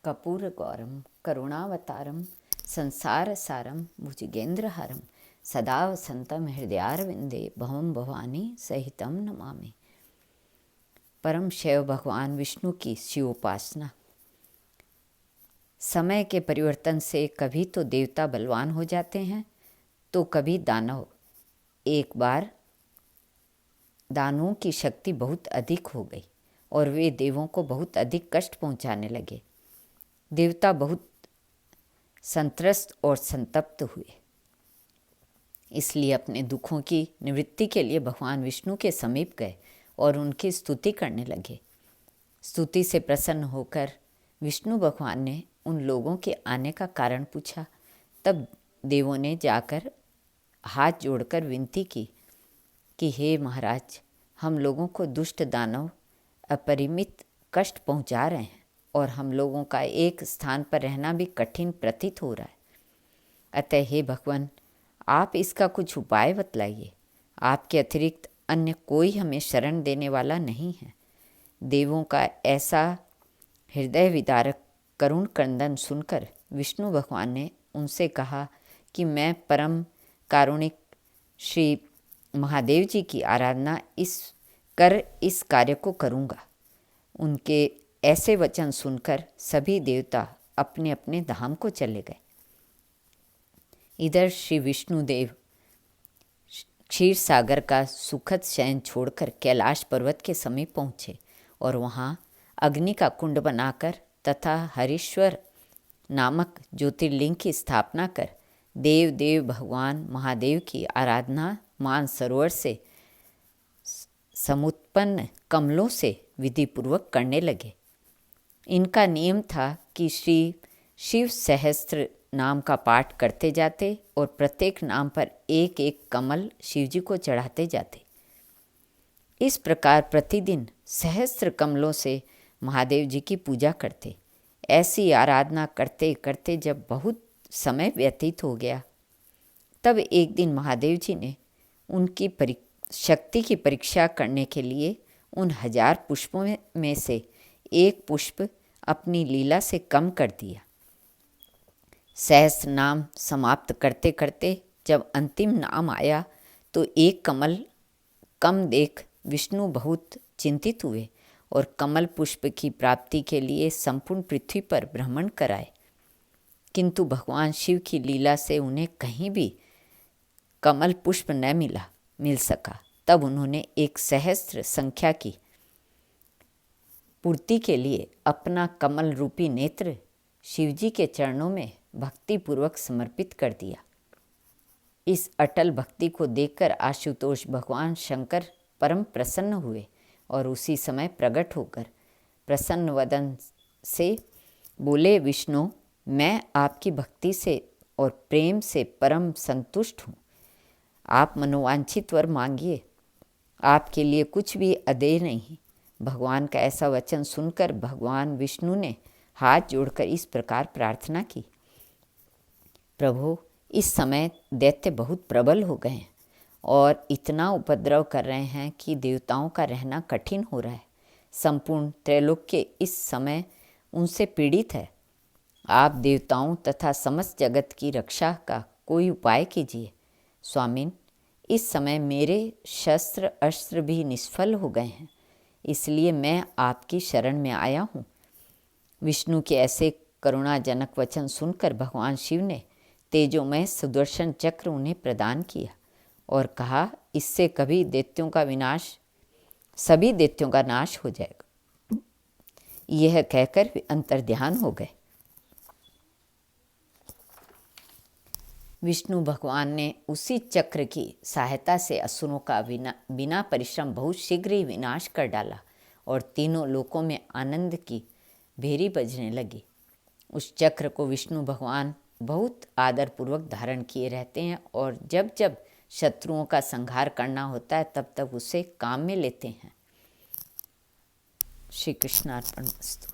कर्पूरगौरं करुणावतारं संसारसारं भुजगेन्द्रहारं सदा वसन्तं हृदयारविन्दे भवं भवानी सहितं नमामि। परम शिव भगवान विष्णु की शिवोपासना। समय के परिवर्तन से कभी तो देवता बलवान हो जाते हैं तो कभी दानव। एक बार दानवों की शक्ति बहुत अधिक हो गई और वे देवों को बहुत अधिक कष्ट पहुंचाने लगे। देवता बहुत संत्रस्त और संतप्त हुए, इसलिए अपने दुखों की निवृत्ति के लिए भगवान विष्णु के समीप गए और उनकी स्तुति करने लगे। स्तुति से प्रसन्न होकर विष्णु भगवान ने उन लोगों के आने का कारण पूछा। तब देवों ने जाकर हाथ जोड़कर विनती की कि हे महाराज, हम लोगों को दुष्ट दानव अपरिमित कष्ट पहुंचा रहे हैं और हम लोगों का एक स्थान पर रहना भी कठिन प्रतीत हो रहा है। अतः हे भगवान, आप इसका कुछ उपाय बतलाइए। आपके अतिरिक्त अन्य कोई हमें शरण देने वाला नहीं है। देवों का ऐसा हृदय विदारक करुण क्रंदन सुनकर विष्णु भगवान ने उनसे कहा कि मैं परम कारुणिक श्री महादेव जी की आराधना इस कार्य को करूँगा। उनके ऐसे वचन सुनकर सभी देवता अपने अपने धाम को चले गए। इधर श्री विष्णुदेव क्षीर सागर का सुखद शयन छोड़कर कैलाश पर्वत के समीप पहुँचे और वहाँ अग्नि का कुंड बनाकर तथा हरीश्वर नामक ज्योतिर्लिंग की स्थापना कर देव भगवान महादेव की आराधना मानसरोवर से समुत्पन्न कमलों से विधिपूर्वक करने लगे। इनका नियम था कि श्री शिव सहस्त्र नाम का पाठ करते जाते और प्रत्येक नाम पर एक एक कमल शिवजी को चढ़ाते जाते। इस प्रकार प्रतिदिन सहस्त्र कमलों से महादेव जी की पूजा करते। ऐसी आराधना करते करते जब बहुत समय व्यतीत हो गया, तब एक दिन महादेव जी ने उनकी शक्ति की परीक्षा करने के लिए उन 1000 पुष्पों में से एक पुष्प अपनी लीला से कम कर दिया। सहस्त्र नाम समाप्त करते करते जब अंतिम नाम आया तो एक कमल कम देख विष्णु बहुत चिंतित हुए और कमल पुष्प की प्राप्ति के लिए संपूर्ण पृथ्वी पर भ्रमण कराए, किंतु भगवान शिव की लीला से उन्हें कहीं भी कमल पुष्प न मिल सका। तब उन्होंने एक सहस्त्र संख्या की पूर्ति के लिए अपना कमल रूपी नेत्र शिवजी के चरणों में भक्तिपूर्वक समर्पित कर दिया। इस अटल भक्ति को देखकर आशुतोष भगवान शंकर परम प्रसन्न हुए और उसी समय प्रकट होकर प्रसन्न वदन से बोले, विष्णु, मैं आपकी भक्ति से और प्रेम से परम संतुष्ट हूँ। आप मनोवांछित वर मांगिए, आपके लिए कुछ भी अदेय नहीं। भगवान का ऐसा वचन सुनकर भगवान विष्णु ने हाथ जोड़कर इस प्रकार प्रार्थना की, प्रभु, इस समय दैत्य बहुत प्रबल हो गए हैं और इतना उपद्रव कर रहे हैं कि देवताओं का रहना कठिन हो रहा है। संपूर्ण त्रैलोक्य इस समय उनसे पीड़ित है। आप देवताओं तथा समस्त जगत की रक्षा का कोई उपाय कीजिए। स्वामिन, इस समय मेरे शस्त्र अस्त्र भी निष्फल हो गए हैं, इसलिए मैं आपकी शरण में आया हूँ। विष्णु के ऐसे करुणाजनक वचन सुनकर भगवान शिव ने तेजोमय सुदर्शन चक्र उन्हें प्रदान किया और कहा, इससे सभी दैत्यों का नाश हो जाएगा। यह कहकर वे अंतर्ध्यान हो गए। विष्णु भगवान ने उसी चक्र की सहायता से असुरों का बिना परिश्रम बहुत शीघ्र ही विनाश कर डाला और तीनों लोकों में आनंद की भेरी बजने लगी। उस चक्र को विष्णु भगवान बहुत आदरपूर्वक धारण किए रहते हैं और जब जब शत्रुओं का संहार करना होता है तब तब उसे काम में लेते हैं। श्री कृष्णार्पणमस्तु।